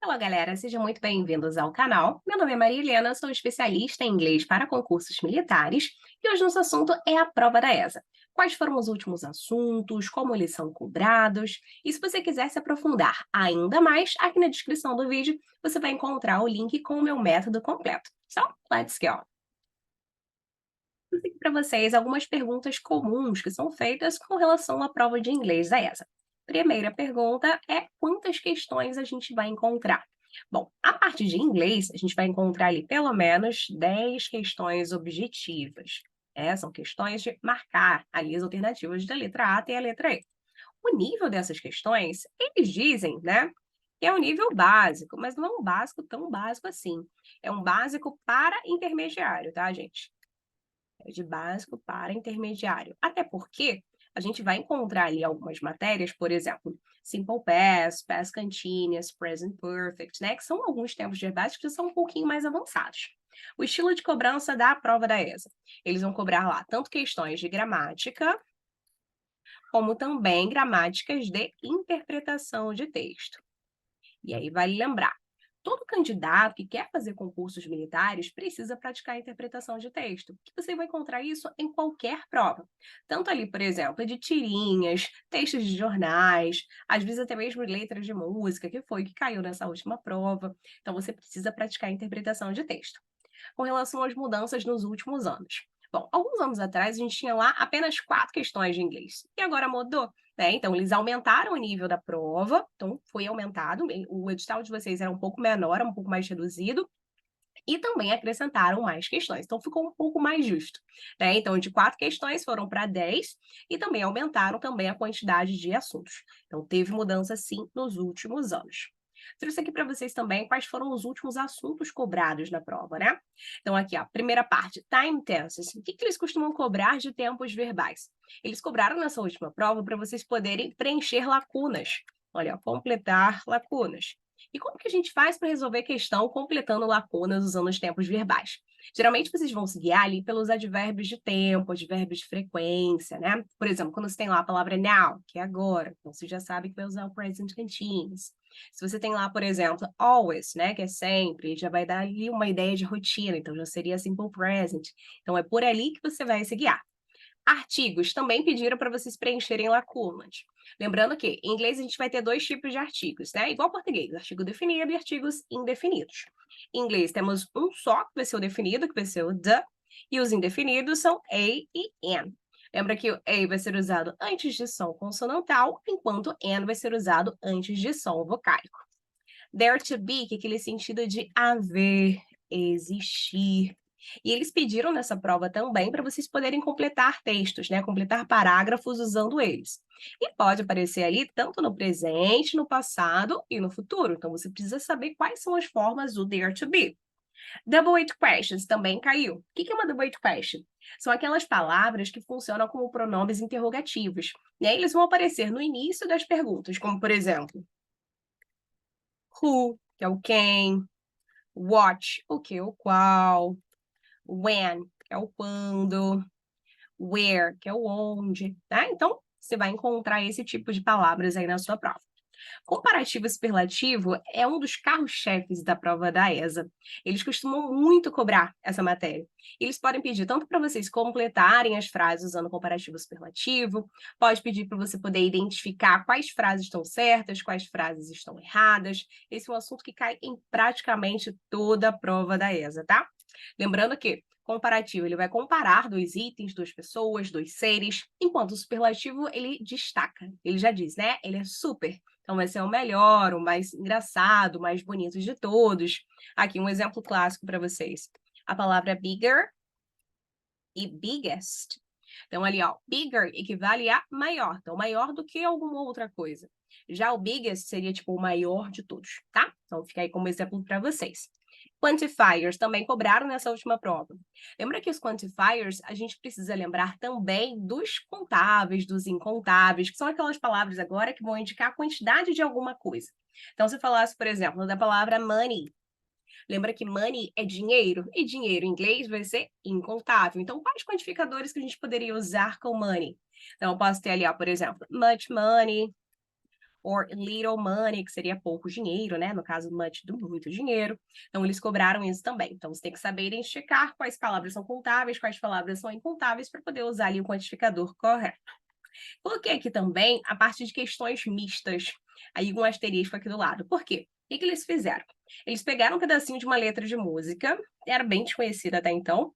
Olá, galera, sejam muito bem-vindos ao canal. Meu nome é Maria Helena, sou especialista em inglês para concursos militares e hoje nosso assunto é a prova da ESA. Quais foram os últimos assuntos, como eles são cobrados, e se você quiser se aprofundar ainda mais, aqui na descrição do vídeo você vai encontrar o link com o meu método completo. So, let's go! Eu tenho para vocês algumas perguntas comuns que são feitas com relação à prova de inglês da ESA. Primeira pergunta é quantas questões a gente vai encontrar? Bom, a parte de inglês, a gente vai encontrar ali pelo menos 10 questões objetivas. São questões de marcar ali as alternativas da letra A até a letra E. O nível dessas questões, eles dizem, né, que é um nível básico, mas não é um básico tão básico assim. É um básico para intermediário, tá, gente? De básico para intermediário. Até porque a gente vai encontrar ali algumas matérias, por exemplo, Simple Past, Past Continuous, Present Perfect, né? Que são alguns tempos verbais que são um pouquinho mais avançados. O estilo de cobrança da prova da ESA. Eles vão cobrar lá tanto questões de gramática, como também gramáticas de interpretação de texto. E aí vale lembrar, todo candidato que quer fazer concursos militares precisa praticar a interpretação de texto, que você vai encontrar isso em qualquer prova. Tanto ali, por exemplo, de tirinhas, textos de jornais, às vezes até mesmo letras de música, que foi que caiu nessa última prova. Então, você precisa praticar a interpretação de texto. Com relação às mudanças nos últimos anos. Bom, alguns anos atrás a gente tinha lá apenas 4 questões de inglês, e agora mudou, né? Então, eles aumentaram o nível da prova, então foi aumentado, o edital de vocês era um pouco menor, um pouco mais reduzido, e também acrescentaram mais questões, então ficou um pouco mais justo, né? Então, de 4 questões foram para 10 e também aumentaram também a quantidade de assuntos. Então, teve mudança sim nos últimos anos. Trouxe aqui para vocês também quais foram os últimos assuntos cobrados na prova, né? Então, aqui, ó, primeira parte, time tenses. O que, que eles costumam cobrar de tempos verbais? Eles cobraram nessa última prova para vocês poderem preencher lacunas. Olha, ó, completar lacunas. E como que a gente faz para resolver questão completando lacunas usando os tempos verbais? Geralmente vocês vão se guiar ali pelos advérbios de tempo, advérbios de frequência, né? Por exemplo, quando você tem lá a palavra now, que é agora, então você já sabe que vai usar o present continuous. Se você tem lá, por exemplo, always, né, que é sempre, já vai dar ali uma ideia de rotina, então já seria simple present. Então é por ali que você vai se guiar. Artigos também pediram para vocês preencherem lacunas. Lembrando que em inglês a gente vai ter 2 tipos de artigos, né? Igual ao português, artigo definido e artigos indefinidos. Em inglês temos um só, que vai ser o definido, que vai ser o the, e os indefinidos são a e an. Lembra que o a vai ser usado antes de som consonantal, enquanto an vai ser usado antes de som vocálico. There to be, que é aquele sentido de haver, existir. E eles pediram nessa prova também para vocês poderem completar textos, né? Completar parágrafos usando eles. E pode aparecer ali tanto no presente, no passado e no futuro. Então você precisa saber quais são as formas do there to be. Double weight questions também caiu. O que é uma double weight question? São aquelas palavras que funcionam como pronomes interrogativos. E aí eles vão aparecer no início das perguntas, como por exemplo, who, que é o quem, what, o que, o qual, when, que é o quando, where, que é o onde, tá? Então, você vai encontrar esse tipo de palavras aí na sua prova. Comparativo superlativo é um dos carros-chefes da prova da ESA. Eles costumam muito cobrar essa matéria. Eles podem pedir tanto para vocês completarem as frases usando comparativo superlativo, pode pedir para você poder identificar quais frases estão certas, quais frases estão erradas. Esse é um assunto que cai em praticamente toda a prova da ESA, tá? Lembrando que comparativo, ele vai comparar 2 itens, 2 pessoas, 2 seres, enquanto o superlativo, ele destaca. Ele já diz, né? Ele é super. Então, vai ser o melhor, o mais engraçado, o mais bonito de todos. Aqui um exemplo clássico para vocês. A palavra bigger e biggest. Então, ali, ó, bigger equivale a maior. Então, maior do que alguma outra coisa. Já o biggest seria, tipo, o maior de todos, tá? Então, fica aí como exemplo para vocês. Quantifiers também cobraram nessa última prova. Lembra que os quantifiers, a gente precisa lembrar também dos contáveis, dos incontáveis, que são aquelas palavras agora que vão indicar a quantidade de alguma coisa. Então, se eu falasse, por exemplo, da palavra money, lembra que money é dinheiro, e dinheiro em inglês vai ser incontável. Então, quais quantificadores que a gente poderia usar com money? Então, eu posso ter ali, ó, por exemplo, much money, or little money, que seria pouco dinheiro, né? No caso, much, do muito dinheiro. Então, eles cobraram isso também. Então, você tem que saber identificar quais palavras são contáveis, quais palavras são incontáveis, para poder usar ali o quantificador correto. Coloquei aqui também a parte de questões mistas, aí um asterisco aqui do lado. Por quê? O que eles fizeram? Eles pegaram um pedacinho de uma letra de música, era bem desconhecida até então,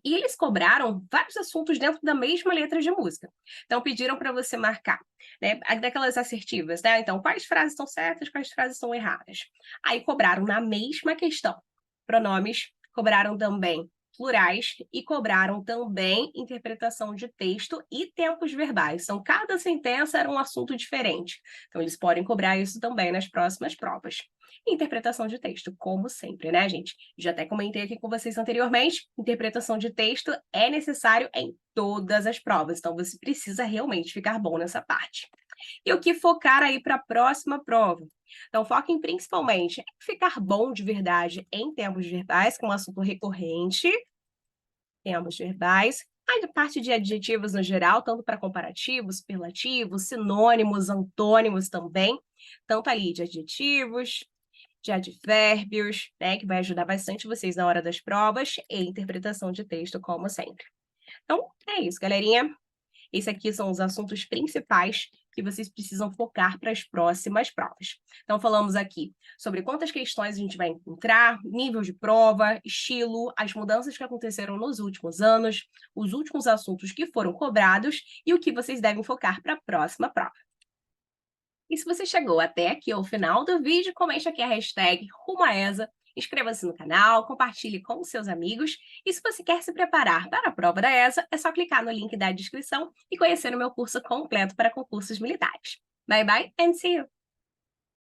e eles cobraram vários assuntos dentro da mesma letra de música. Então, pediram para você marcar, né, daquelas assertivas, né? Então, quais frases estão certas, quais frases estão erradas. Aí, cobraram na mesma questão pronomes, cobraram também plurais e cobraram também interpretação de texto e tempos verbais. Então, cada sentença era um assunto diferente. Então, eles podem cobrar isso também nas próximas provas. Interpretação de texto, como sempre, né, gente? Já até comentei aqui com vocês anteriormente, interpretação de texto é necessário em todas as provas, então você precisa realmente ficar bom nessa parte. E o que focar aí para a próxima prova? Então, foquem principalmente em ficar bom de verdade em tempos verbais, com um assunto recorrente, tempos verbais, a parte de adjetivos no geral, tanto para comparativos, superlativos, sinônimos, antônimos também, tanto ali de adjetivos, de advérbios, né, que vai ajudar bastante vocês na hora das provas, e interpretação de texto, como sempre. Então, é isso, galerinha. Esses aqui são os assuntos principais que vocês precisam focar para as próximas provas. Então, falamos aqui sobre quantas questões a gente vai encontrar, nível de prova, estilo, as mudanças que aconteceram nos últimos anos, os últimos assuntos que foram cobrados e o que vocês devem focar para a próxima prova. E se você chegou até aqui ao final do vídeo, comente aqui a hashtag #RumoAESA, inscreva-se no canal, compartilhe com os seus amigos e se você quer se preparar para a prova da ESA, é só clicar no link da descrição e conhecer o meu curso completo para concursos militares. Bye bye and see you!